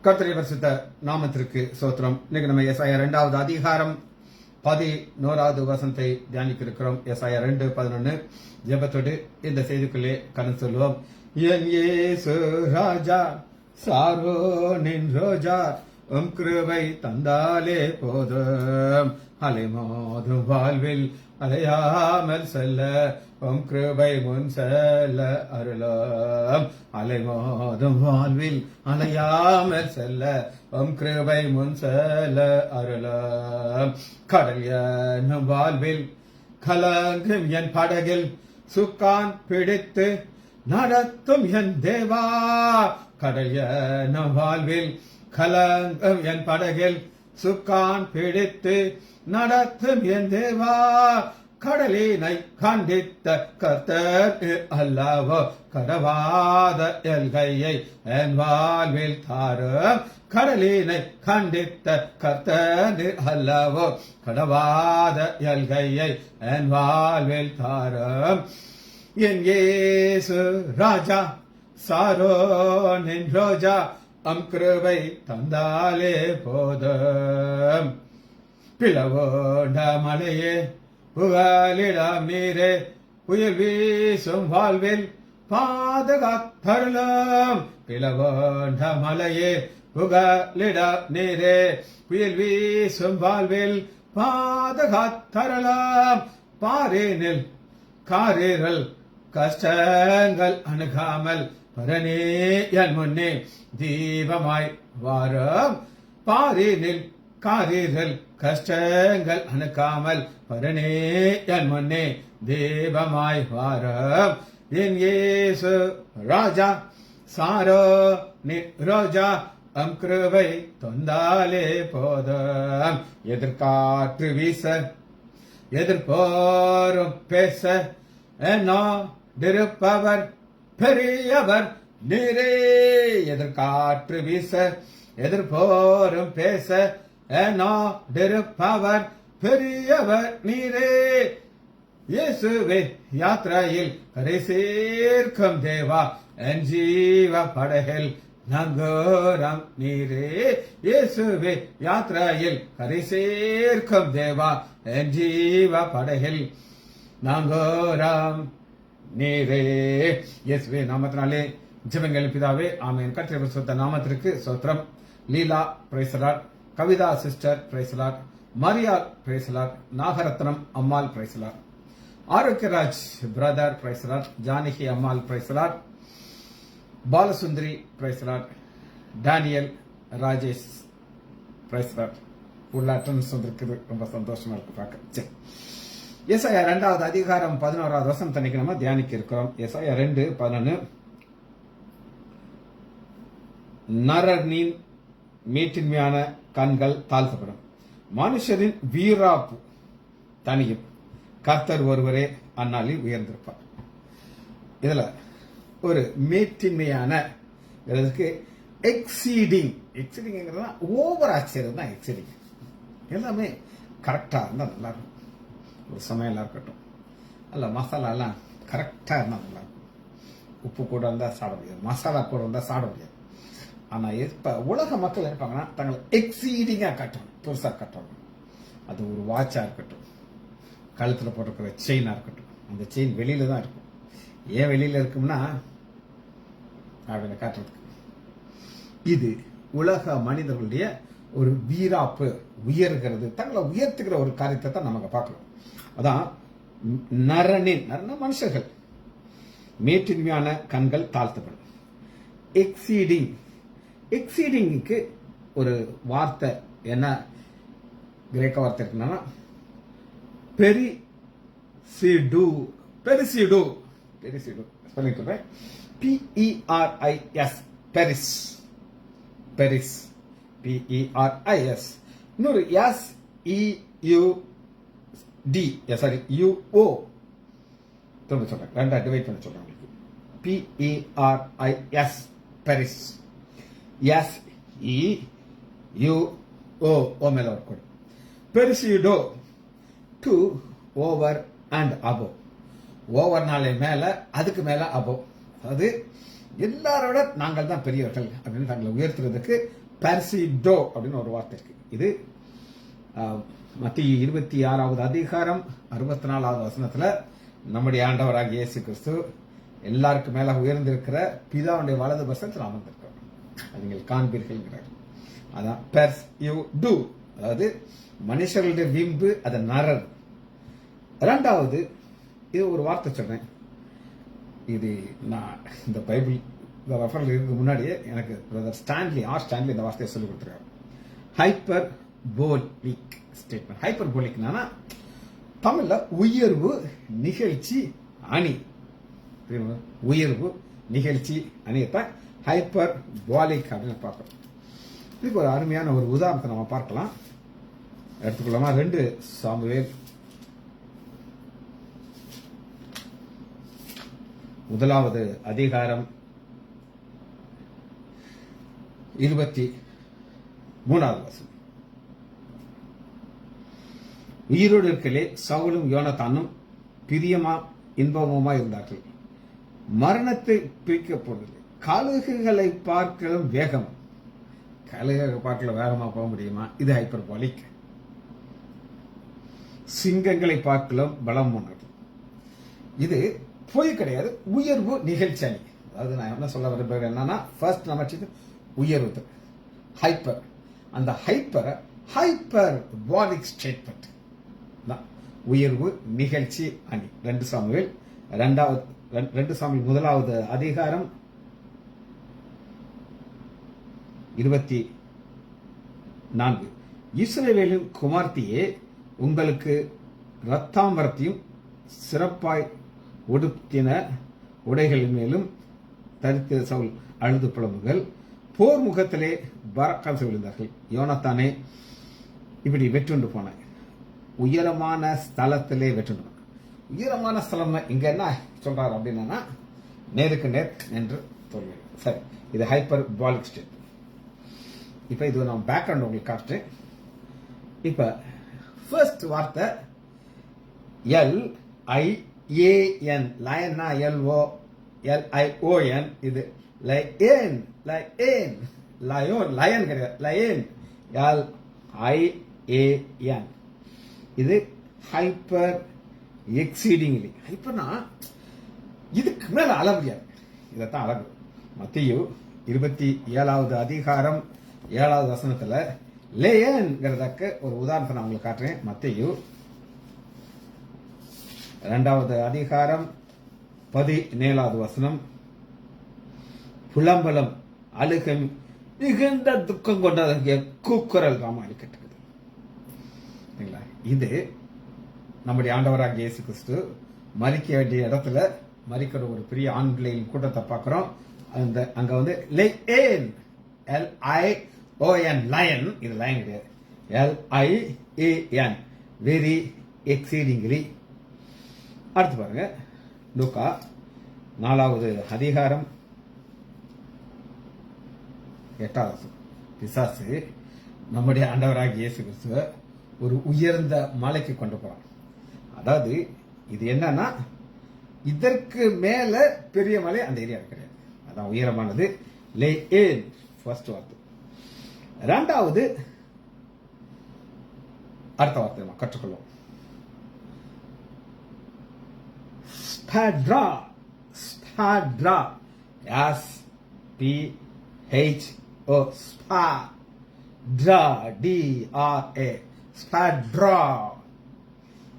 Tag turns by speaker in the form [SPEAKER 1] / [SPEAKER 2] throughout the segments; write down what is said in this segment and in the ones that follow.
[SPEAKER 1] கர்த்தருடைய பரிசுத்த நாமத்திற்கு ஸ்தோத்திரம். இன்னைக்கு நம்ம எசாயா 2வது அதிகாரம் 11வது வசனத்தை தியானிக்க இருக்கிறோம். எசாயா 2:11 ஜெபத்தோடு இந்த செய்திக்குள்ளே கடந்து சொல்லுவோம். என் இயேசு ராஜா சாரோனின் ரோஜா கிருபை தந்தாலே போதும், அலைமோதும் வாழ்வில் அலையாமல் செல்ல கிருபை முன் செல்ல அருளாம். அலைமோதும் வாழ்வில் அலையாமல் செல்ல கிருபை முன் செல்ல அருளாம். கடல் எனும் வாழ்வில் கலங்கும் என் படகில் சுக்கான் பிடித்து நடத்தும் என் தேவா. கடல் எனும் வாழ்வில் கலங்கும் என் படகில் சுக்கான் பிடித்து நடத்தும் என் தேவா. கடலினை கண்டித்த கர்த்தர் அல்லவோ கடவாத எல்கையை என் வாழ்வில் தாரும். கடலினை கண்டித்த கர்த்தர் அல்லவோ கடவாத எல்கையை என் வாழ்வில் தாரும். என் இயேசு ராஜா சாரோனின் ரோஜா கிருபை தந்தாலே போதும். பிளவோண்ட மலையே புகலிடம் நீரே புயல் வீசும் வாழ்வில் பாதுகாத்தருளும். பிளவோண்ட மலையே புகலிடம் நீரே புயல் வீசும் வாழ்வில் பாதுகாத்தருளும். பாரினில் காரீரல் கஷ்டங்கள் அணுகாமல் பரணே என் முன்னே தீபமாய் வாரம். பாரினில் காரீரல் கஷ்டங்கள் அணுகாமல் பரணே என் முன்னே தீபமாய் வாரம். என் இயேசு ராஜா சாரோ நி ரோஜா கிருபை தொந்தாலே போதும். எதிர்காற்று வீச எதிர்போரும் பேச என்னோடிருப்பவர் பெரியவர் நீரே. எதிர்காற்று வீச எதிர்போரும் பேச என்னோடிருப்பவர் பெரியவர் நீரே. இயேசுவே யாத்திரையில் கரை சேர்க்கும் தேவா என் ஜீவ படகில் நங்கோரம் நீரே. இயேசுவே யாத்திரையில் கரை சேர்க்கும் தேவா என் ஜீவ படகில் நங்கோரம் நீரே. இயேசுவே நாமத்தினாலே ஜெபங்கள் பிதாவே, ஆமென். கர்த்தருடைய பரிசுத்த நாமத்திற்கு ஸ்தோத்திரம். லீலா பிரைசலாட், கவிதா சிஸ்டர் பிரைசலாட், மரியா பிரைசலாட், நாகரத்னம் அம்மாள் பிரைசலாட், ஆரோக்கியராஜ் பிரதர் பிரைசலாட், ஜானகி அம்மாள் பிரைசலாட், பாலசுந்தரி பிரைசலாட், டேனியல் ராஜேஷ் பிரைசலாட். உள்ள அட்டன்ஸ் வந்திருக்குது, ரொம்ப சந்தோஷமா இருக்கு பார்க்க. எசாயா 2வது அதிகாரம் 11வது வசனத்தை இன்னைக்கு நம்ம தியானிக்க இருக்கிறோம். எசாயா 2:11 நரனின் மீட்டின்மையான கண்கள் தாழ்த்தப்படும், மனுஷரின் வீராப்பு தனியும், கர்த்தர் ஒருவரே அந்நாளில் உயர்ந்திருப்பார். இதுல ஒரு மேட்டின்மையான எக்ஸீடிங் ஓவர் ஆச்சரியம் தான். எக்ஸீடிங் எல்லாமே கரெக்டா இருந்தா நல்லா இருக்கும். ஒரு சமையலாக இருக்கட்டும், அல்ல மசாலாலாம் கரெக்டாக இருந்தால் நல்லாயிருக்கும். உப்பு கூட இருந்தால் சாப்பிட முடியாது, மசாலா கூட இருந்தால் சாப்பிட முடியாது. ஆனால் இப்போ உலக மக்கள் இருப்பாங்கன்னா தங்களை எக்ஸீடிங்காக காட்டணும், பெருசாக காட்டணும். அது ஒரு வாட்சாக இருக்கட்டும், கழுத்தில் போட்டிருக்கிற செயினாக இருக்கட்டும், அந்த செயின் வெளியில தான் இருக்கும். ஏன் வெளியில இருக்கும்னா அப்படின்னு காட்டுறதுக்கு. இது உலக மனிதர்களுடைய ஒரு வீராப்பு, உயர்கிறது, தங்களை உயர்த்துக்கிற ஒரு காரியத்தை தான் நமக்கு பார்க்கலாம். அதான் நரனின் மனுஷர்கள் மேட்டின்மையான கண்கள் தாழ்த்தப்படும். எக்ஸீடிங், எக்ஸீடிங்க்கு ஒரு வார்த்தை என்ன கிரேக்க வார்த்தை இருக்குன்னா பெரிசிடு. பெரிசிடு பெரிசிடு ஸ்பெல்லிங் சொல்றேன். PERIS berries, berries PERIS. இன்னொரு UO திரும்ப சொல்றேன், ரெண்டா டிவைட் பண்ண சொல்றேன் உங்களுக்கு. PERIS பெரிஸ், SEUO மேல ஒரு பெரிசிடோ டு ஓவர் அண்ட் அபோ. ஓவர்னாலே மேல, அதுக்கு மேல அபோ. அதாவது எல்லாரோட நாங்கள் தான் பெரியவர்கள் அப்படின்னு தங்களை உயர்த்துறதுக்கு பர்சிடோ அப்படின்னு ஒரு வார்த்தை இருக்கு. இது மத்திய 26வது அதிகாரம் 64வது வசனத்துல நம்முடைய ஆண்டவராகிய இயேசு கிறிஸ்து எல்லாருக்கும் மேல உயர்ந்திருக்கிற பிதாவுடைய வலது பசத்தில் அமர்ந்திருக்கிறார். நீங்கள் காண்பீர்கள். அதான் பெர்ஸ் யூ டூ, அதாவது மனுஷர்களுடைய விம்பு அதை நரர். இரண்டாவது, இது ஒரு வார்த்தை சொல்றேன், இது நான் இந்த பைபிள் ரெஃபரல் இருக்கு முன்னாடியே எனக்கு பிரதர் ஸ்டான்லி இந்த வார்த்தையை சொல்லிக் கொடுத்துருக்காரு. Hyper folic statement. ஹைப்பர் போலிக்னா தமிழ்ல உயர்வு நிகழ்ச்சி அணி. உயர்வு நிகழ்ச்சி அணியத்தான் ஹைப்பர் பாலிக் அப்படின்னு பார்க்கிறோம். இதுக்கு ஒரு அருமையான ஒரு உதாரணத்தை நம்ம பார்க்கலாம். எடுத்துக்கொள்ளமா 2 சாமுவேல் 1வது அதிகாரம் 23வது வசனம். உயிரோடு இருக்கலே சவுலும் யோனத்தானும் பிரியமா இன்பமுமா இருந்தார்கள். மரணத்தை பிரிக்கப்போவதில்லை. கழுகுகளை பார்க்கலும் வேகம். கழுகுகளை பார்க்கல வேகமா போக முடியுமா? இது ஹைப்பர்பாலிக். சிங்கங்களை பார்க்கலும் பலம் உணர்வு. இது பொய் கிடையாது, உயர்வு நிகழ்ச்சி அணி. அதாவது நான் என்ன சொல்ல விரும்புகிறேன் என்னன்னா, ஃபர்ஸ்ட் நம்ம உயர்வு ஹைப்பர். அந்த ஹைப்பர் பாலிக் ஸ்டேட்மெண்ட் உயர்வு நிகழ்ச்சி அணி. 2 சாமுவேல் 1வது அதிகாரம் 24. இஸ்ரவேலின் குமார்த்தியே, உங்களுக்கு ரத்தாம்பரத்தையும் சிறப்பாய் உடுத்தின உடைகளின் மேலும் தரித்த சவுல் அழுது புலம்புகள். போர் முகத்திலே பரக்காசு விழுந்தார்கள். யோனத்தானே இப்படி வெற்றுண்டு போனாய். உயரமான ஸ்தலத்திலே வெற்றுண்டு. உயரமான ஸ்தலம் இங்க என்ன சொல்றாரு அப்படின்னா, நேருக்கு நேர் என்று சொல்லுவேன். சரி, இது ஹைப்பர் பாலிக் ஸ்டேட். இப்ப இது நான் பேக்ரவுண்ட் உங்களுக்கு காட்டுறேன். இப்ப ஃபர்ஸ்ட் வார்த்தை LIAN, லயன்னா LOLION. இது லயன் கிடையாது, லயன் LIAN. இது ஹைப்பர் எக்ஸீடிங்லி. ஹைப்பர்னா இதுக்கு மேல அளவு முடியாது, இதைத்தான் அழகு. மத்திய 27வது அதிகாரம் 7வது வசனத்துல லேயன்கிறதுக்கு ஒரு உதாரணத்தை நான் உங்களுக்கு காட்டுறேன். மத்திய 2வது அதிகாரம் 17வது வசனம். புலம்பலம் அழுகம் மிகுந்த துக்கம் கொண்ட கூக்குரல் ராமாயணி கேட்டுக்குது. இது நம்முடைய ஆண்டவராக இயேசு கிறிஸ்து மரிக்க வேண்டிய இடத்துல மரிக்கிற ஒரு பெரிய ஆண் பிள்ளைகளின் கூட்டத்தை பார்க்கிறோம். அங்க வந்து LION, லயன். இது லயன் கிடையாது, LIAN, வெரி எக்ஸீடிங்லி. அடுத்து பாருங்க, லூக்கா 4வது அதிகாரம் 8வது. பிசாசு நம்முடைய ஆண்டவராகிய இயேசு கிறிஸ்துவ ஒரு உயர்ந்த மலைக்கு கொண்டு போறான். அதாவது இது என்னன்னா, இதற்கு மேல பெரிய மலை அந்த ஏரியா கிடையாது, அதான் உயரமானது. லேயன் ஃபர்ஸ்ட் வார்த்தை. இரண்டாவது அடுத்த வார்த்தை நம்ம கற்றுக்கொள்வோம். ஸ்பாட்ரா. SPHO, DRA, ஸ்பாட்ரா.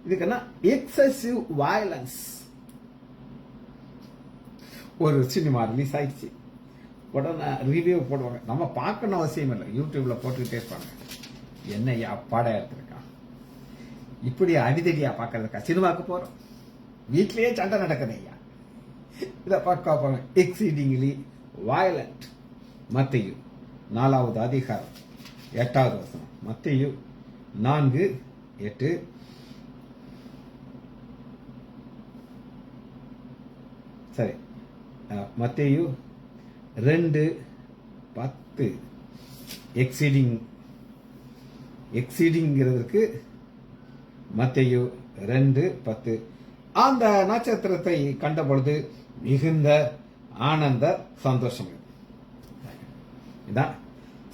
[SPEAKER 1] இதுக்கு என்ன? Excessive violence. ஒரு சினிமா ரிலீஸ் ஆயிடுச்சு, உடனே ரிவ்யூ போடுவாங்க. நம்ம பார்க்கணும் அவசியம் இல்லை, யூடியூப்ல போட்டுக்கிட்டே இருப்பாங்க. என்னையா பாடம் எடுத்திருக்கான், இப்படி அடிதடியா பார்க்கறதுக்கா சினிமாவுக்கு போறோம்? வீட்லயே சண்டை நடக்குது ஐயா, இதை பார்க்க எக்ஸீடிங்லி வயலண்ட். மத்தேயு 4வது அதிகாரம் 8வது வசனம். மத்தேயு 4:8. சரி, மத்தேயு 2:10. எக்ஸீடிங்கிறதுக்கு மத்தேயு 2:10. அந்த நட்சத்திரத்தை கண்ட பொழுது மிகுந்த ஆனந்த சந்தோஷம். இதான்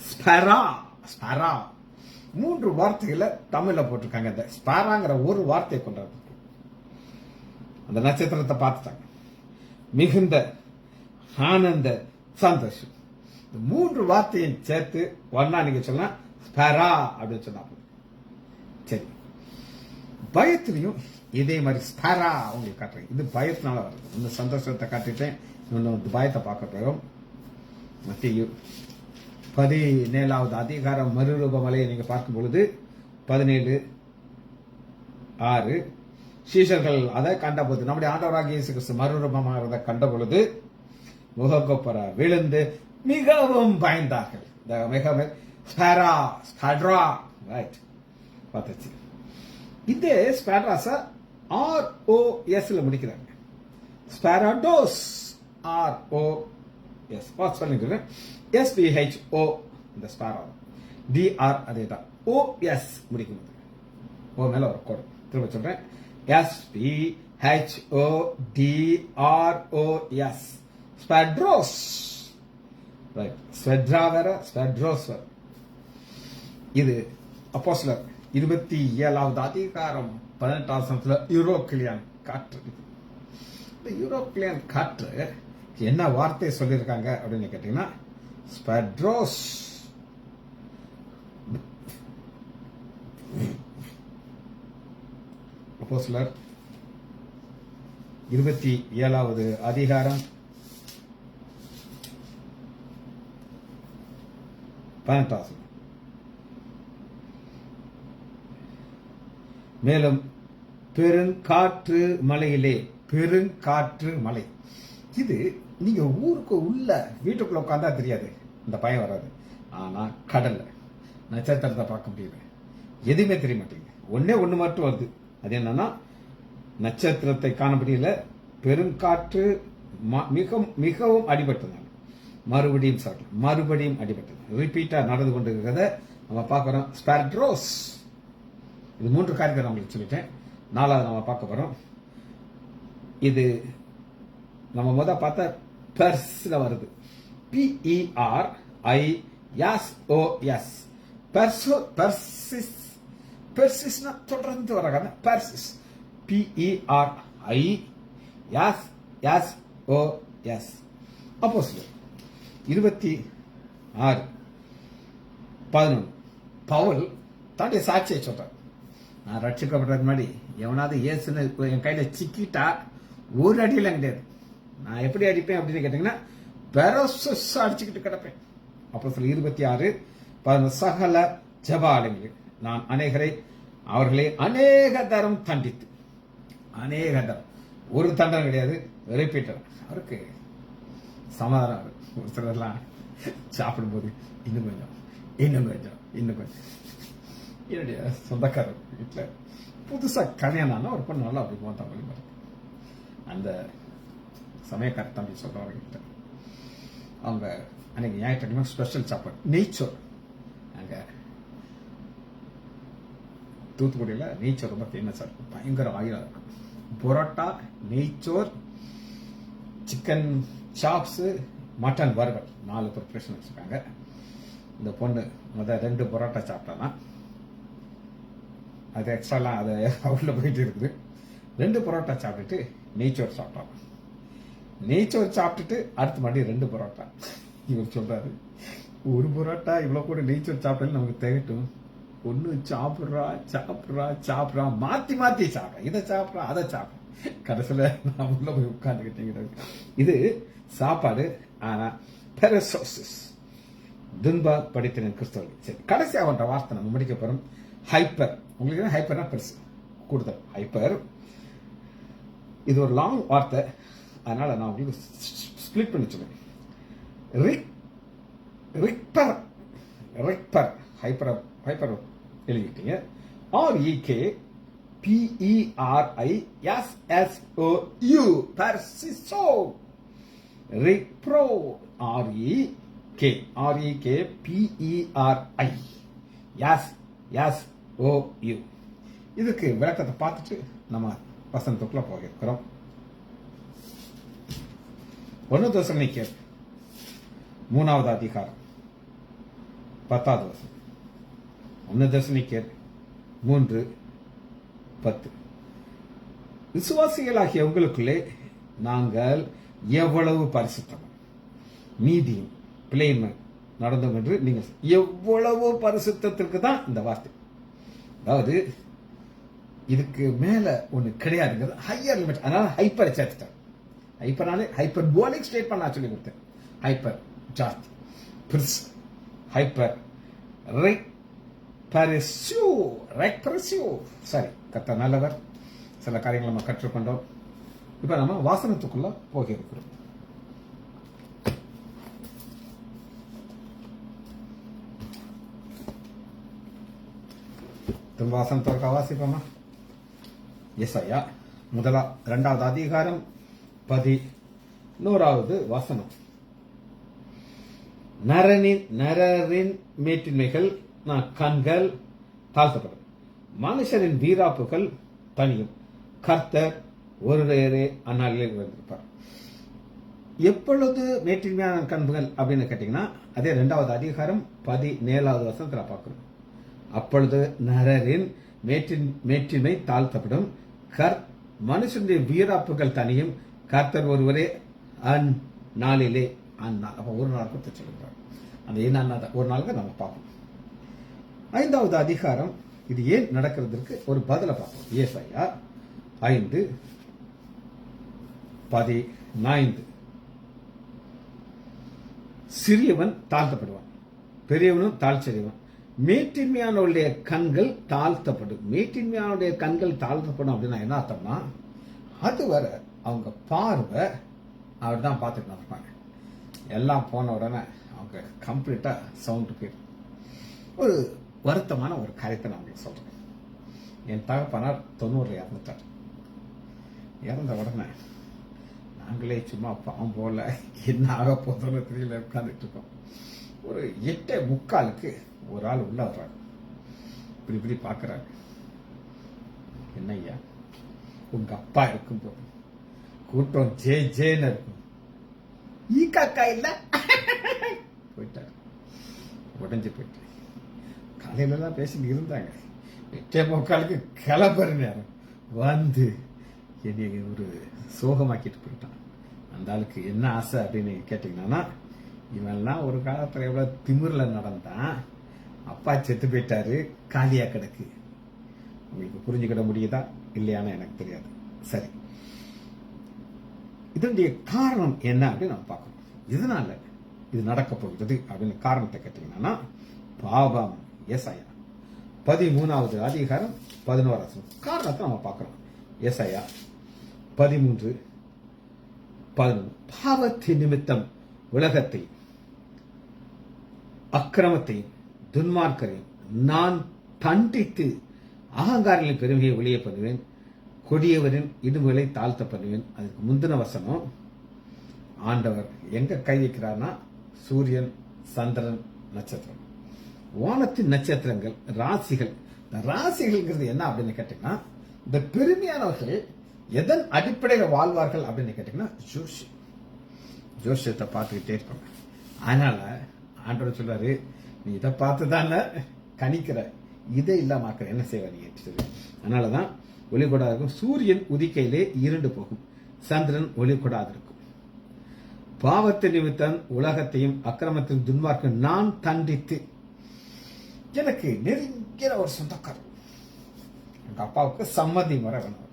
[SPEAKER 1] ஸ்பெரா. ஸ்பெரா 3 வார்த்தைகளை தமிழ்ல போட்டிருக்காங்க. இந்த ஸ்பெராங்கிற ஒரு வார்த்தையை கொண்டாடு அந்த நட்சத்திரத்தை பார்த்துட்டாங்க. மிகுந்த ஆனந்த சந்தோஷம். இந்த 3 வார்த்தையும் சேர்த்து ஒன்னா நீங்க சொன்னா ஸ்பெரா அப்படின்னு சொன்னா சரி. பயத்திலையும் இதே மாதிரி ஸ்பெரா உங்களுக்கு காட்டுறேன். இது பயத்தினால வருது. இந்த சந்தோஷத்தை காட்டிட்டேன். இன்னொன்று பயத்தை பார்க்க போகிறோம். மத்தேயு 17வது அதிகாரம் மறுரூபமலையை நீங்க பார்க்கும் பொழுது 17:6 சீஷர்கள் அதை கண்டபோது, நம்முடைய ஆண்டவராகிய இயேசு கிறிஸ்து மறுரூபமாகிறத கண்ட பொழுது முகங்கொப்பர விழுந்து மிகவும் பயந்தார்கள். இந்த ஸ்பெராஸ ROS முடிக்கிறாங்க. ஸ்பெராடோஸ் ROS சொல்லுங்க. SPHO இந்த ஸ்பெரா DR அதேதான். OS முடிக்கும். ஓ மேல ஒரு கோடு திரும்ப சொல்றேன். SPHODROS ஸ்பெட்ரோஸ். ரைட். ஸ்பெட்ரா வேற, ஸ்பெட்ரோஸ் வேற. இது அப்போஸ்தலர் 27வது அதிகாரம் 18வது வசனத்துல யூரோக்ளியன் காற்று. இந்த யூரோக்ளியன் காற்று என்ன வார்த்தை சொல்லியிருக்காங்க அப்படின்னு கேட்டீங்கன்னா ஸ்பெட்ரோஸ். அப்போஸ்தலர் 27வது அதிகாரம் 18வது வசனம். மேலும் பெருங்காற்று மலையிலே, பெருங்காற்று மலை. இது நீங்க ஊருக்கு உள்ள வீட்டுக்குள்ள உட்காந்தா தெரியாது, இந்த பயம் வராது. ஆனா கடல்ல நட்சத்திரத்தை பார்க்க முடியுது, எதுவுமே தெரிய மாட்டேங்குது. ஒண்ணு மட்டும் வருது. அது என்னன்னா நட்சத்திரத்தை காண முடியல. பெருங்காற்று மிகவும் அடிபட்டது. மறுபடியும் அடிபட்டது. ரிப்பீட்டா நடந்து கொண்டிருக்கிறத நம்ம பார்க்கிறோம். ஸ்பெட்ரோஸ். இது 3 காரியத்தை நான் உங்களுக்கு சொல்லிட்டேன். 4வது நம்ம பார்க்க போறோம். இது நம்ம பார்த்த பெர்ஸ்ல வருது. PERISOS. பெர்சிஸ்னா தொடர்ந்து வராங்க. பெர்சிஸ். PERISOS. அப்போஸ்தலர் 26:11 பவுல் தன்னுடைய சாட்சியை சொல்றார். நான் ரட்சிக்கப்படுறதுக்கு முன்னாடி எவனாவது இயேசுன்னு என் கையில சிக்கிட்டா ஒரு அடியில கிடையாது. நான் எப்படி அடிப்பேன் அப்படின்னு கேட்டீங்கன்னா பெரோசஸ் அடிச்சுக்கிட்டு கிடப்பேன். அப்போஸ்தலர் 26:11 சகல ஜெப ஆலயங்களில் நான் அவர்களை அநேக தரம் தண்டித்து, அநேக தரம், ஒரு தண்டனை கிடையாது, ரிப்பீட்டர். அவருக்கு சமாதானம். ஒரு சிலர்லாம் சாப்பிடும்போது இன்னும் கொஞ்சம் என்னுடைய சொந்தக்காரர் வீட்டில் புதுசா கல்யாணம் ஒரு பொண்ணு நல்லா அப்படி போட்டா வழிபாடு. அந்த சமயக்கார தம்பி சொல்றவங்க அவங்க அன்னைக்கு ஞாயிற்றுக்கிழமை ஸ்பெஷல் சாப்பாடு நெய்ச்சோர். அங்க தூத்துக்குடியில நெய்ச்சோர் ரொம்ப ஃபேமஸா இருக்கும். பயங்கர ஆயிலா இருக்கும். பொரோட்டா, நெய்ச்சோர், சிக்கன் சாப்ஸ், மட்டன் வறுவல், 4 ப்ரிப்பரேஷன் வச்சிருக்காங்க. இந்த பொண்ணு 2 பரோட்டா சாப்பிட்டானா, அது எக்ஸ்ட்ராலாம் அது உள்ள போயிட்டு இருக்குது. 2 பரோட்டா சாப்பிட்டுட்டு நெய்ச்சோர் சாப்பிட்டான். நெய்ச்சோர் சாப்பிட்டுட்டு அடுத்து மறுபடியும் 2 பரோட்டா. இவர் சொல்றாரு, ஒரு பரோட்டா இவ்வளவு கூட நெய்ச்சோர் சாப்பிட்டாலும் நமக்கு திகட்டும். ஒண்ணு சாப்பிட்றா மாத்தி சாப்பிட்றா, இதை சாப்பிட்றா அதை சாப்பிட்றா. கடைசியில நான் உள்ள போய் உட்கார்ந்துக்கிட்டேங்கிறது. இது சாப்பாடு. ஆனா பெரசோசிஸ் துன்பா படித்தின கிறிஸ்தவர்கள். சரி, கடைசி அவன்ற வார்த்தை நம்ம முடிக்க போறோம். ஹைப்பர். உங்களுக்கு ஹைப்பர்னா பெருசு, கூடுதல். ஹைப்பர் இது ஒரு லாங் வார்த்தை, அதனால நான் உங்களுக்கு ஸ்பிளிட் பண்ணி சொல்றேன். ரிக்பர். ஹைப்பர் எழுதிட்டீங்க. REKPERISSOU. பெர்சிசோ. ரிப்ரோ. REKPERISSOU. இதுக்கு விளக்கத்தை பார்த்துட்டு நம்ம வசனத்துக்குள்ள போகிறோம். 1 தெசலோனிக்கேயர் 3வது அதிகாரம் 10வது வசனம். 1 தெசலோனிக்கேயர் 3:10. விசுவாசிகளாகிய உங்களுக்குள்ளே நாங்கள் எவ்வளவு பரிசுத்தமும் நீதியும் பிழையுமே நடந்தோம் என்று நீங்கள் எவ்வளவு பரிசுத்தத்திற்கு தான் இந்த வார்த்தை. அதாவது இதுக்கு மேல ஒண்ணு கிடையாதுங்கிறது ஹையர் லிமிட். அதனால ஹைப்பர் சேர்த்துட்டேன். ஹைப்பர்னாலே ஹைப்பர் போலிக் ஸ்டேட்மெண்ட் நான் சொல்லி கொடுத்தேன். ஹைப்பர் ஜாஸ்தி, பெருசு, ஹைப்பர் சரி. கர்த்தர் நல்லவர். சில காரியங்களை நம்ம கற்றுக்கொண்டோம். இப்ப நம்ம வாசனத்துக்குள்ள போக இருக்கிறோம். வாசனத்தோட வாசிப்போமா? எசாயா 2வது அதிகாரம் 11வது வசனம். நரரின் மேட்டின்மைகள் கண்கள் தாழ்த்தப்படும், மனுஷரின் வீராப்புகள் தனியும், கர்த்தர் ஒருவரே அந்நாளில் வந்திருப்பார். எப்பொழுது மேட்டின்மையான கண்கள் அப்படின்னு கேட்டீங்கன்னா அதே 2வது அதிகாரம் 17வது வசனத்துல பார்க்கிறோம். அப்பொழுது நரரின் மேட்டின்மை தாழ்த்தப்படும், மனுஷனுடைய வீராப்புகள் தனியும், கர்த்தர் ஒருவரே அந்நாளிலே. அப்ப ஒரு நாள் கொடுத்து சொல்லுகிறார். அந்த என்ன ஒரு நாளுக்கு நம்ம பார்ப்போம். 5வது அதிகாரம் இது ஏன் நடக்கிறதுக்கு ஒரு பதில பார்ப்போம். ஏசாயா 5:15. சிறியவன் தாழ்த்தப்படுவான், பெரியவனும் தாழ்ச்சரியவன், மேட்டின்மையானுடைய கண்கள் தாழ்த்தப்படும். மேட்டின்மையானுடைய கண்கள் தாழ்த்தப்படும் அப்படின்னா என்ன அர்த்தம்னா அதுவரை அவங்க பார்வை அவர் தான் பார்த்துட்டு இருப்பாங்க. எல்லாம் போன உடனே அவங்க கம்ப்ளீட்டா சவுண்ட் போயிடும். ஒரு வருத்தமான ஒரு காரியத்தை நான் உங்களுக்கு சொல்றேன். என் தகப்பனார் 90 இறந்துட்டார். இறந்த உடனே நாங்களே சும்மா பாம்போல என்ன ஆக போதும்னு தெரியல உட்கார்ந்துட்டு இருக்கோம். ஒரு 8:45 ஒரு ஆள் உள்ள வர்றாரு. இப்படி பாக்குறாரு. என்னய்யா, உங்க அப்பா இருக்கும்போது கூட்டம் ஜேன்னு இருக்கும், ஈ காக்கா இல்ல போயிட்டாரு. உடஞ்சு போயிட்டு காலையில எல்லாம் பேசிட்டு இருந்தாங்க. 8:45 கிளம்புற நேரம் வந்து என்னைய ஒரு சோகமாக்கிட்டு போயிட்டான். அந்த ஆளுக்கு என்ன ஆசை அப்படின்னு கேட்டீங்கன்னா, இவன்லாம் ஒரு காலத்துல எவ்வளவு திமிர்ல நடந்தான், அப்பா செத்து போயிட்டாரு, காலியா கிடக்கு. உங்களுக்கு புரிஞ்சுக்கிட முடியுதா இல்லையான்னு எனக்கு தெரியாது. சரி, இதனுடைய காரணம் என்ன அப்படின்னு நம்ம பார்க்கணும். இதனால இது நடக்க போகிறது அப்படின்னு காரணத்தை கேட்டீங்கன்னா பாவம். ஏசாயா 13வது அதிகாரம் 11 காரணத்தை நம்ம பார்க்கிறோம். ஏசாயா 13:11. பாவத்தின் நிமித்தம் உலகத்தை அக்கிரமத்தையும் துன்மார்க்கரையும் நான் தண்டித்து அகங்காரிகளின் பெருமையை வெளியே பண்ணுவேன், கொடியவரின் இடுமுகளை தாழ்த்த பண்ணுவேன். அதுக்கு முந்தின வசனம் ஆண்டவர் எங்க கை வைக்கிறார்னா சூரியன், சந்திரன், நட்சத்திரம், வானத்தின் நட்சத்திரங்கள், ராசிகள். ராசிகள்ங்கிறது என்ன அப்படின்னு கேட்டீங்கன்னா இந்த பெருமையானவர்கள் எதன் அடிப்படையில் வாழ்வார்கள் அப்படின்னு கேட்டீங்கன்னா ஜோசியத்தை பார்த்துக்கிட்டே இருப்பாங்க. அதனால ஆண்டவர் சொல்றாரு, நீ இதை பார்த்துதானே கணிக்கிற, இதை இல்லாமக்கிற, என்ன செய்வ நீ? அதனாலதான் ஒளி கொடாது இருக்கும். சூரியன் உதிக்கையிலே இருண்டு போகும், சந்திரன் ஒளி கொடாது இருக்கும். பாவத்தின் நிமித்தம் உலகத்தையும் அக்கிரமத்தின் துன்மார்க்கம் நான் தண்டித்து. எனக்கு நெருங்கிற ஒரு சொந்தக்காரர், எங்க அப்பாவுக்கு சம்மதி முறை வேணும்.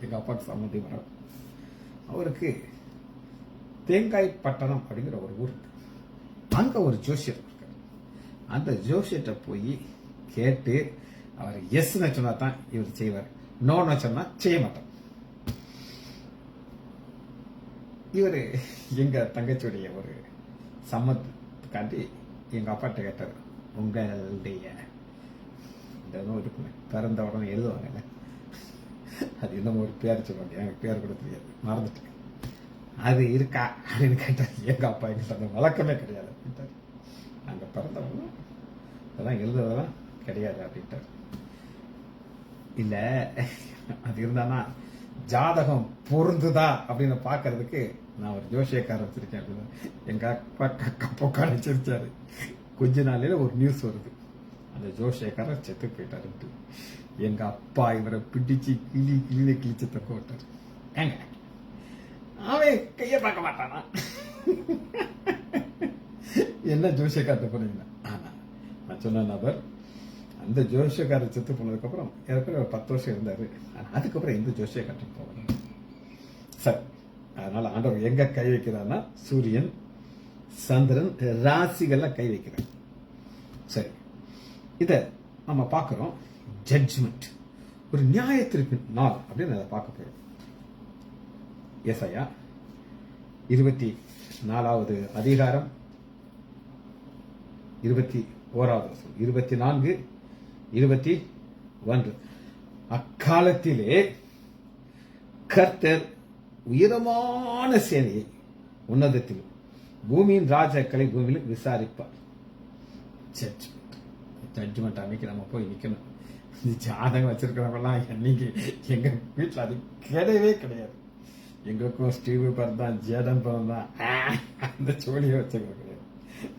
[SPEAKER 1] எங்க அப்பாவுக்கு சம்மதி முறை. அவருக்கு தேங்காய் பட்டணம் அப்படிங்கிற ஒரு ஊர், அங்க ஒரு ஜோசியர் இருக்காரு. அந்த ஜோசியத்தை போய் கேட்டு அவர் எஸ்ன்னு சொன்னா தான் இவர் செய்வார், நோன்னு சொன்னா செய்ய மாட்டார். இவரு எங்க தங்கச்சியுடைய ஒரு சம்மத்துக்காண்டி எங்க அப்பாட்ட கேட்டார், உங்களுடைய இந்த இருக்குமே பிறந்த உடனே எழுதுவாங்க, அது இன்னமும் ஒரு பேர் சொல்லுவாங்க, எனக்கு பேர் கூட தெரியாது, மறந்துட்டேன், அது இருக்கா அப்படின்னு கேட்டார். எங்க அப்பா எங்கிட்ட அந்த வழக்கமே கிடையாது அப்படின்ட்டார். நாங்க பிறந்தவங்க அதெல்லாம் எழுதுறதெல்லாம் கிடையாது அப்படின்ட்டார். இல்ல அது இருந்தானா ஜாதகம் பொருந்துதா அப்படின்னு பாக்குறதுக்கு நான் ஒரு ஜோசியக்காரர் வச்சிருக்கேன் அப்படின்னு எங்க அப்பா கக்க பொக்கார வச்சிருச்சாரு. கொஞ்ச நாளையில ஒரு நியூஸ் வருது, அந்த ஜோஷேகரர் செத்து போயிட்டாருன்ட்டு. எங்க அப்பா இவரை பிடிச்சு கிழிச்சு தக்க விட்டாரு. ஏங்க அவன் கைய பார்க்க மாட்டானா? என்ன ஜோஷியக்காரத்தை போனீங்கன்னா, ஆனா நான் சொன்ன நபர் அந்த ஜோஷியக்காரர் செத்து போனதுக்கு அப்புறம் ஏற்கனவே ஒரு 10 வருஷம் இருந்தாரு. அதுக்கப்புறம் எந்த ஜோஷியக்காரத்தையும் போகல. சரி, அதனால ஆண்டவர் எங்க கை வைக்கிறான்னா சூரியன், சந்திரன், ராசிகள்ல கை வைக்கிறார். சரி, இத நம்ம பார்க்கிறோம். ஜட்ஜ்மெண்ட், ஒரு நியாயத்திற்கு நாள் அப்படின்னு அதை பார்க்க போறோம். ஏசாயா 24வது அதிகாரம் 21வது வசனம், 24, 21. அக்காலத்திலே கர்த்தர் உயரமான சேனையை உன்னதத்திலும் பூமியின் ராஜாக்களை பூமியிலும் விசாரிப்பார். ஜட்ஜ்மெண்ட் அன்னைக்கு நம்ம போய் நிக்கணும். ஜாதகம் வச்சிருக்கிறவங்கலாம் என்னைக்கு எங்க வீட்டுல அது கிடையவே கிடையாது. எங்களுக்கும் ஸ்டீவ் பிறந்தான், ஜேடன் பிறந்தான், அந்த சோழியை வச்சுக்கிறது கிடையாது.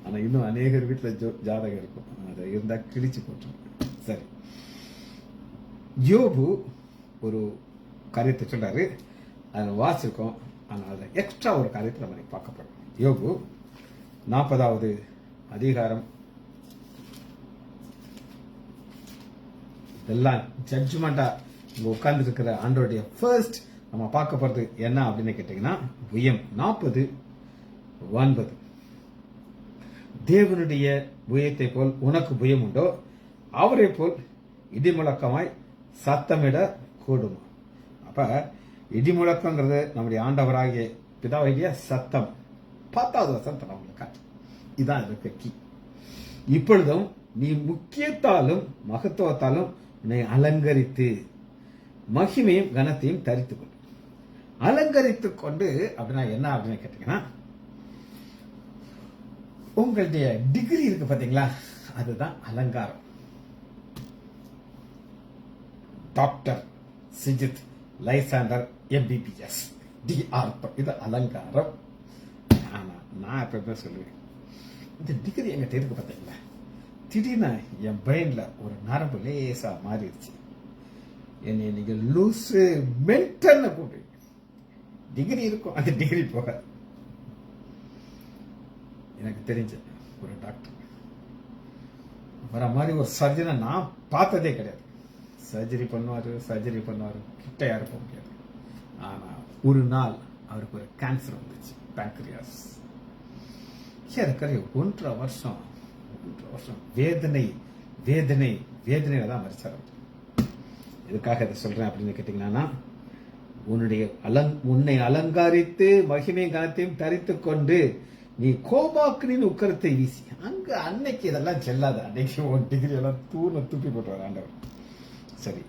[SPEAKER 1] ஆனா இன்னும் அநேகர் வீட்டுல ஜாதகம் இருக்கும், அதை இருந்தா கிழிச்சு போட்டுருவோம். சரி, யோபு ஒரு காரியத்தை சொல்றாரு, அதை வாசிருக்கோம். ஆனா அதை எக்ஸ்ட்ரா ஒரு காரியத்தை நம்ம பார்க்க போறோம். யோபு 40வது அதிகாரம். இதெல்லாம் ஜட்ஜ்மெண்டா இங்க உட்கார்ந்து இருக்கிற ஆண்டோடைய ஃபர்ஸ்ட் நம்ம பார்க்க போறது என்ன அப்படின்னு கேட்டீங்கன்னா, புயம் 40:9. தேவனுடைய புயத்தை போல் உனக்கு புயம் உண்டோ? அவரை போல் இடிமுழக்கமாய் சத்தமிட கூடுமா? அப்ப இடிமுழக்கங்கிறது நம்முடைய ஆண்டவராகிய பிதாவாகிய சத்தம். 10வது வசனத்தை நம்மளுக்கு காட்டு. இதான் இதுக்கு கீ. இப்பொழுதும் நீ முக்கியத்தாலும் மகத்துவத்தாலும் உன்னை அலங்கரித்து மகிமையும் கனத்தையும் தரித்துக் கொண்டு. அலங்கரித்துக் கொண்டு அப்படின்னா என்ன அப்படின்னு கேட்டீங்கன்னா, உங்களுடைய டிகிரி இருக்கு பாத்தீங்களா, அதுதான் அலங்காரம். Doctor Sijith Lysander MBBS DR, இது அலங்காரம். ஆனா நான் எப்பவுமே சொல்லுவேன், இந்த டிகிரி எங்க இருக்கு பாத்தீங்களா, திடீர்னு என் பிரெயின்ல ஒரு நரம்பு லேசா மாறிடுச்சு. என்னை நீங்க லூசு மென்டல் கூப்பிடுவீங்க. டிகிரி இருக்கும், அந்த டிகிரி போகாது. எனக்கு தெரிஞ்ச ஒரு டாக்டர் வர மாதிரி ஒரு சர்ஜனை நான் பார்த்ததே கிடையாது. சர்ஜரி பண்ணுவாரு, கிட்ட யாரும் போக முடியாது. ஆனா ஒரு நாள் அவருக்கு ஒரு கேன்சர் வந்துச்சு, பேங்க்ரியாஸ். ஏற்கனவே 1.5 வருஷம் வேதனையில தான் மறிச்சார். எதுக்காக இதை சொல்றேன் அப்படின்னு கேட்டீங்கன்னா, உன்னை அலங்காரித்து மகிமையும் கனத்தையும் தரித்துக் கொண்டு நீ கோபாக்கினின் உக்கரத்தை வீசி. அங்க அன்னைக்கு இதெல்லாம் செல்லாது. அன்னைக்கு ஒரு டிகிரி எல்லாம் துப்பி போட்டு ஆண்டவர். சரி,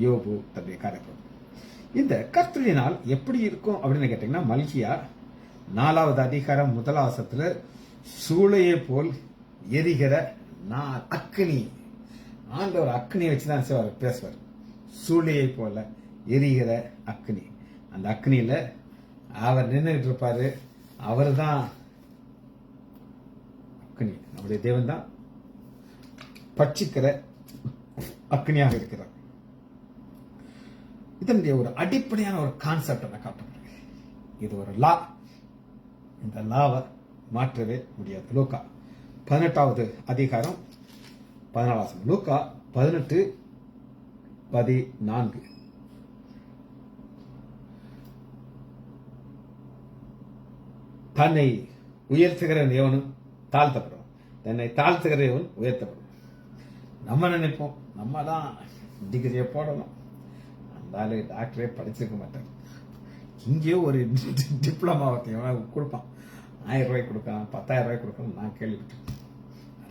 [SPEAKER 1] யோபு தன்னுடைய காரியப்படும். இந்த கர்த்தரினால் எப்படி இருக்கும் அப்படின்னு கேட்டீங்கன்னா, மல்கியா 4வது அதிகாரம் 1வது வசனத்துல சூளையை போல் எரிகிற அக்னி. ஆண்டவர் அக்னியை வச்சுதான் பேசுவார். சூளையை போல எரிகிற அக்னி. அந்த அக்னியில அவர் நின்றுட்டு இருப்பாரு. அவர் தான் அக்னி. நம்முடைய தேவன் தான் பட்சிக்கிற அக்னியாக இருக்கிறார். இதனுடைய ஒரு அடிப்படையான ஒரு கான்செப்ட் நான் காட்டுறேன். இது ஒரு லா. இந்த லாவை மாற்றவே முடியாது. லூக்கா 18வது அதிகாரம் 14வது வசனம். லூக்கா 18:14. தன்னை உயர்த்துகிறவன் எவனும் தாழ்த்தப்படுவான், தன்னை தாழ்த்துகிறவன் உயர்த்தப்படும். நம்ம நினைப்போம் நம்ம தான் டிகிரியை போடணும், அந்த டாக்டரே படிச்சிருக்க மாட்டார், இங்கேயோ ஒரு டிப்ளமா கொடுப்பான், 1000 ரூபாய் கொடுக்கலாம், 10,000 ரூபாய் கொடுக்கலாம். நான் கேள்விப்பட்டேன்.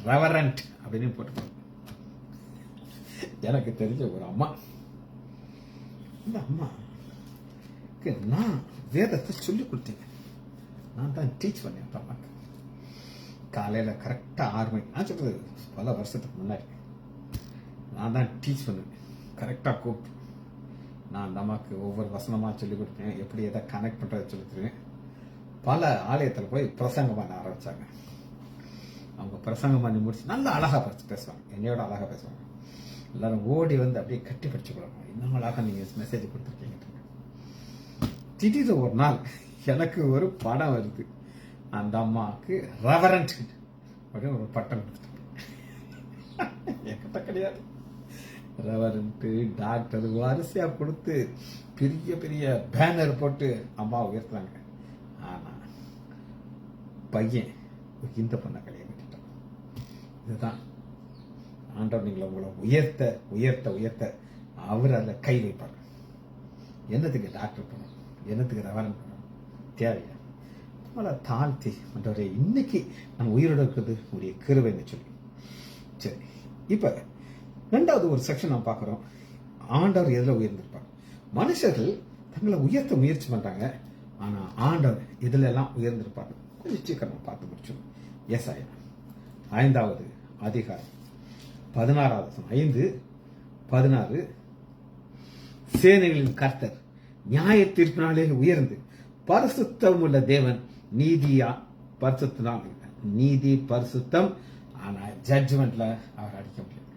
[SPEAKER 1] ரெவரண்ட் அப்படின்னு போட்டுப்பாங்க. எனக்கு தெரிஞ்ச ஒரு அம்மா, இந்த அம்மா நான் வேதத்தை சொல்லி கொடுத்தேன். நான் தான் டீச் பண்ணேன். அம்மாக்கு காலையில கரெக்டா 6 மணிக்கு, நான் சொல்றது பல வருஷத்துக்கு முன்னாடி, நான் தான் டீச் பண்ணுவேன். கரெக்டா கூப்பிட்டு நான் அந்த அம்மாக்கு ஒவ்வொரு வசனமா சொல்லி கொடுப்பேன். எப்படி எதை கனெக்ட் பண்றதை சொல்லி தருவேன். பல ஆலயத்தில் போய் பிரசங்கம் பண்ண ஆரம்பிச்சாங்க. அவங்க பிரசங்கம் பண்ணி முடிச்சு நல்லா அழகா பேசுவாங்க, என்னையோட அழகா பேசுவாங்க. எல்லாரும் ஓடி வந்து அப்படியே கட்டி படிச்சுக்கொள்ளணும், இன்னும் அழகா நீங்க மெசேஜ் கொடுத்துருக்கீங்க. திடீர்னு ஒரு நாள் எனக்கு ஒரு படம் வருது, அந்த அம்மாவுக்கு ரெவரண்ட் அப்படின்னு ஒரு பட்டம் கொடுத்துட்டாங்க. என்கிட்ட கிடையாது. ரெவரண்ட், டாக்டர் வரிசையா கொடுத்து பெரிய பெரிய பேனர் போட்டு அம்மா உயர்த்துறாங்க. ஆனா பையன் இந்த பண்ண கல்யாணம் கட்டிட்டான். இதுதான் ஆண்டவர் நீங்களை உங்களை உயர்த்த உயர்த்த உயர்த்த அவர் அதில் கை வைப்பார். என்னத்துக்கு டாக்டர் பண்ணணும், என்னத்துக்கு ரெவரண்ட் பண்ணணும், தேவையா? நம்மளை தாழ்த்தி ஆண்டவரே இன்னைக்கு நம்ம உயிரோடு இருக்கிறது உடைய கிருபைன்னு சொல்லி. சரி, இப்ப ரெண்டாவது ஒரு செக்ஷன் நம்ம பார்க்குறோம். ஆண்டவர் எதில் உயர்ந்திருப்பார்? மனுஷர்கள் தங்களை உயர்த்த முயற்சி பண்றாங்க, ஆனா ஆண்டவர் இதுல எல்லாம் உயர்ந்திருப்பார். கொஞ்சம் சீக்கிரமா பார்த்து முடிச்சோம். ஏசாயா 5வது அதிகாரம் 16 5-16. சேனைகளின் கர்த்தர் நியாய தீர்ப்பினாலே உயர்ந்து பரிசுத்தம் உள்ள தேவன், நீதியா பரிசுத்தினால் நீதி பரிசுத்தம், ஆனா ஜட்ஜ்மெண்ட்ல அவர் அடிக்க முடியாது.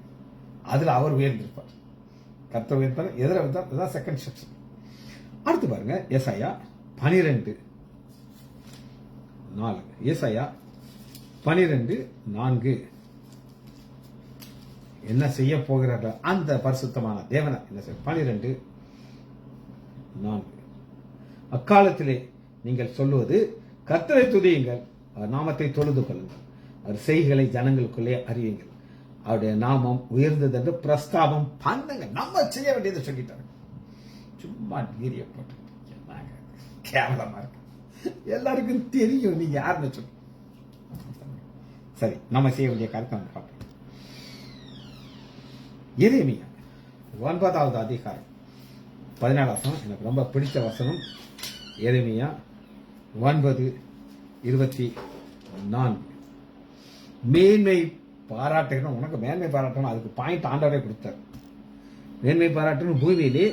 [SPEAKER 1] அதுல அவர் உயர்ந்திருப்பார், கர்த்தர் உயர்ப்பார். எதிர செகண்ட் செக்ஷன். அடுத்து பாருங்க, ஏசாயா 12:4. ஏசாயா 12:4 என்ன செய்ய போகிறார்கள் அந்த பரிசுத்தமான தேவனை என்ன செய்ய? 12:4. அக்காலத்திலே நீங்கள் சொல்லுவது, கர்த்தரை துதியுங்கள், அவர் நாமத்தை தொழுது கொள்ளுங்கள், அவர் செய்களை ஜனங்களுக்குள்ளே அறியுங்கள், அவருடைய நாமம் உயர்ந்தது என்று பிரஸ்தாபம் பண்ணுங்க. நம்ம செய்ய வேண்டியதை சொல்லிட்டாங்க. சும்மா டிகிரியை போட்டு கேவலமா இருக்கு, எல்லாருக்கும் தெரியும் நீங்க யாருன்னு சொல்லி. சரி, நம்ம செய்ய வேண்டிய காரியத்தை நம்ம பார்ப்போம். எரேமியா 9வது அதிகாரம் 17 எனக்கு ரொம்ப பிடிச்ச வசனம். எரேமியா 9:24. மேன்மை பாராட்டணும், உனக்கு மேன்மை பாராட்டணும், அதுக்கு பாயிண்ட் ஆண்டவரே கொடுத்தார். மேன்மை பாராட்டணும், பூமியிலே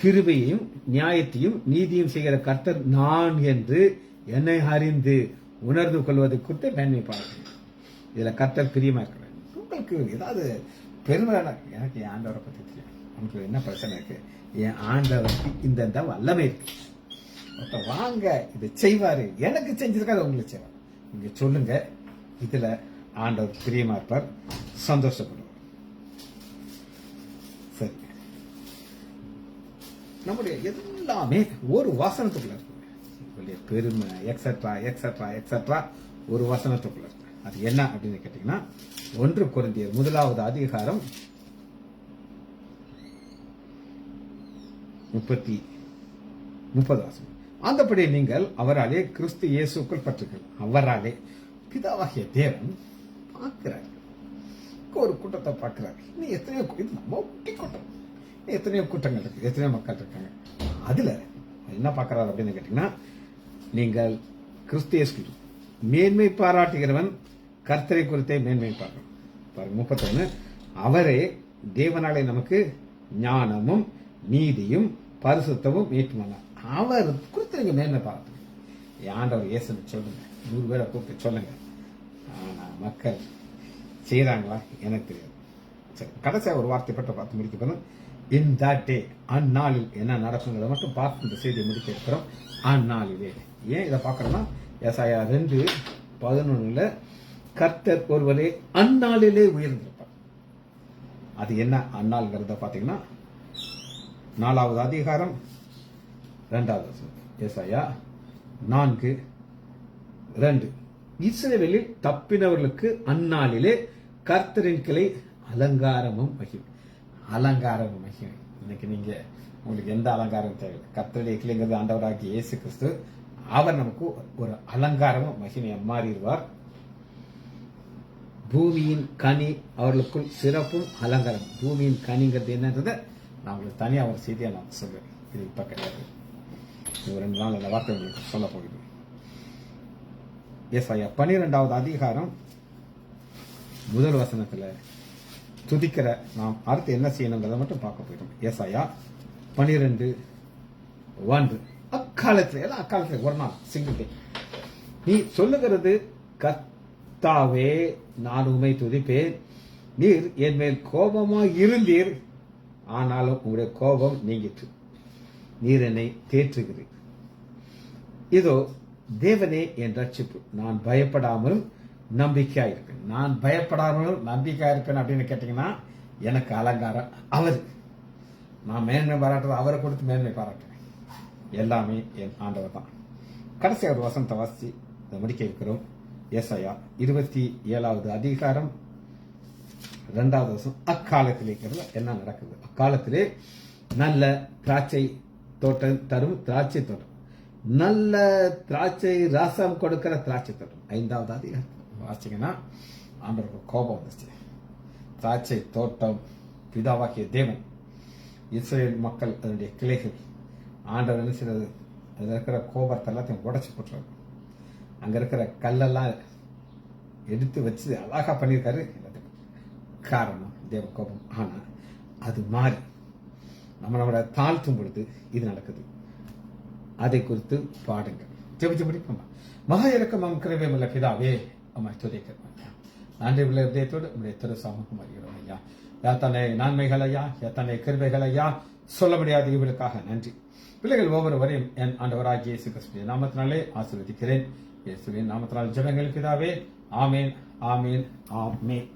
[SPEAKER 1] கிருபையையும் நியாயத்தையும் நீதியும் செய்கிற கர்த்தர் நான் என்று என்னை அறிந்து உணர்ந்து கொள்வது குறித்து மேன்மை பாராட்டணும். இதுல கர்த்தர் பிரியமா இருக்கிறார். உங்களுக்கு ஏதாவது பெருமை? எனக்கு என் ஆண்டவரை பத்தி தெரியும். உங்களுக்கு என்ன பிரச்சனை இருக்கு? என் ஆண்டவருக்கு இந்த வல்லமை இருக்கு, வாங்க இதை செய்வாரு, எனக்கு செஞ்சிருக்காரு, உங்களுக்கு செய்வார். நீங்க சொல்லுங்க, இதுல ஆண்டவர் பிரியமா இருப்பார், சந்தோஷப்படுவார். சரி, நம்முடைய எல்லாமே ஒரு வசனத்துக்குள்ள இருக்கு. பெருமை எக்ஸெட்ரா எக்ஸெட்ரா எக்ஸெட்ரா ஒரு வசனத்துக்குள்ள இருக்கு. அது என்ன அப்படின்னு கேட்டீங்கன்னா, 1 கொரிந்தியர் 1வது அதிகாரம் 30 வசனம். அந்தபடி நீங்கள் அவராலே கிறிஸ்து இயேசுக்குள் பற்றுங்கள். அவராலே பிதாவாகிய தேவன் பார்க்கிறார், ஒரு கூட்டத்தை பார்க்கிறார். இன்னும் எத்தனையோ, இது நம்ம குட்டி கூட்டம், எத்தனையோ கூட்டங்கள் இருக்கு, எத்தனையோ மக்கள் இருக்காங்க. அதுல என்ன பார்க்கிறார் அப்படின்னு கேட்டீங்கன்னா, நீங்கள் கிறிஸ்து இயேசு மேன்மை பாராட்டுகிறவன் கர்த்தரை குறித்தே மேன்மை பாருங்க. 31. அவரே தேவனாலே நமக்கு ஞானமும் நீதியும் பரிசுத்தமும் ஏற்றுமானார். அவர் குறித்து நீங்க மேன்மை பாராட்டுங்க. ஆண்டவர் இயேசுன்னு சொல்லுங்க, 100 பேரை கூப்பிட்டு சொல்லுங்க. ஆனா மக்கள் செய்யறாங்களா எனக்கு தெரியாது. சரி, கடைசியா ஒரு வார்த்தை பற்றி பார்த்து முடிக்க போறோம். இன் தட் டே, அந்நாளில் என்ன நடக்குங்கிறத மட்டும் பார்த்து இந்த செய்தியை முடிக்க இருக்கிறோம். அந்நாளிலே ஏன் இதை பார்க்கறோம்னா, ஏசாயா 2:11 கர்த்தர் ஒருவரே அந்நாளிலே உயர்ந்திருப்பார். அது என்ன அந்நாள்ங்கிறத பாத்தீங்கன்னா, 4வது அதிகாரம் 2வது வசனம். ஏசாயா 4:2. இஸ்ரவேலில் தப்பினவர்களுக்கு அந்நாளிலே கர்த்தரின் கிளை அலங்காரமும் மகிமை. அலங்காரமும் மகிமை. இன்னைக்கு நீங்க உங்களுக்கு எந்த அலங்காரம் தேவை? கர்த்தருடைய கிளைங்கிறது ஆண்டவராகிய இயேசு கிறிஸ்து. அவர் நமக்கு ஒரு அலங்காரமும் மகிமையை மாறிடுவார். பூமியின் கனி அவர்களுக்குள் சிறப்பும் அலங்காரம். பூமியின் கனிங்கிறது என்னன்றதை நான் உங்களுக்கு தனியா ஒரு செய்தியா நான் சொல்றேன். இது இப்ப கிடையாது, 2 நாள் அந்த வார்த்தை உங்களுக்கு சொல்ல போகுது. ஏசாயா 12வது அதிகாரம் 1 வசனத்துல துதிக்கிற நாம் அடுத்து என்ன செய்யணுங்கிறத மட்டும் பார்க்க போயிடும். ஏசாயா 12:1. அக்காலத்துல, எல்லாம் அக்காலத்துல ஒரு நாள் சிங்கிள் டே, நீ சொல்லுகிறது கர்த்தாவே, நான் உம்மை துதிப்பேன். நீர் என் மேல் கோபமாக இருந்தீர், ஆனாலும் உங்களுடைய கோபம் நீங்கிற்று. நீர் என்னை தேற்றுகிறீர். இதோ தேவனே என் ரட்சிப்பு. நான் பயப்படாமலும் நம்பிக்கையா இருப்பேன். நான் பயப்படாமலும் நம்பிக்கையா இருப்பேன் அப்படின்னு கேட்டீங்கன்னா, எனக்கு அலங்காரம் அவர். நான் மேன்மை பாராட்டுறது அவரை கொடுத்து மேன்மை பாராட்டுவேன். எல்லாமே என் ஆண்டவர் தான். கடைசி ஒரு வசனத்தை வாசிச்சு முடிக்க இருக்கிறோம். ஏசாயா 27வது அதிகாரம் 2வது வசனம். அக்காலத்திலே என்ன நடக்குது? அக்காலத்திலே நல்ல திராட்சை தோட்டம் தரும் திராட்சை தோட்டம், நல்ல திராட்சை ரசம் கொடுக்கிற திராட்சை தோட்டம். 5வது அதிகாரம் வாசிங்கன்னா ஆண்டவருக்கு கோபம் வந்துச்சு. திராட்சை தோட்டம் பிதாவாகிய தேவன், இஸ்ரேல் மக்கள் அதனுடைய கிளைகள். ஆண்டவர் என்ன செய்யறது? அதில் இருக்கிற கோபத்தை எல்லாத்தையும் உடச்சி போட்டுறாரு. அங்க இருக்கிற கல்லெல்லாம் எடுத்து வச்சு அழகா பண்ணியிருக்காரு. காரணம் தேவ கோபம். ஆனா அது மாறி நம்மளோட தாழ்த்தும் பொழுது இது நடக்குது. அதை குறித்து பாடுங்கள், ஜெபிச்சு பிடிப்போம். மகா இறக்கம் கிருபையும் உள்ள பிதாவே, அம்மா துதிக்கிறோம். நன்றி உள்ள இதயத்தோடு உங்களுடைய திரு சமூகம் அறிகிறோம் ஐயா. எத்தனை நன்மைகள் ஐயா, எத்தனை கிருபைகள் ஐயா, சொல்ல முடியாத இவர்களுக்காக நன்றி. பிள்ளைகள் ஒவ்வொருவரையும் என் ஆண்டவராகிய இயேசு கிறிஸ்துவின் நாமத்தினாலே ஆசீர்வதிக்கிறேன். இயேசுவின் நாமத்தினால் ஜெபங்கள் பிதாவே. ஆமேன், ஆமேன், ஆமேன்.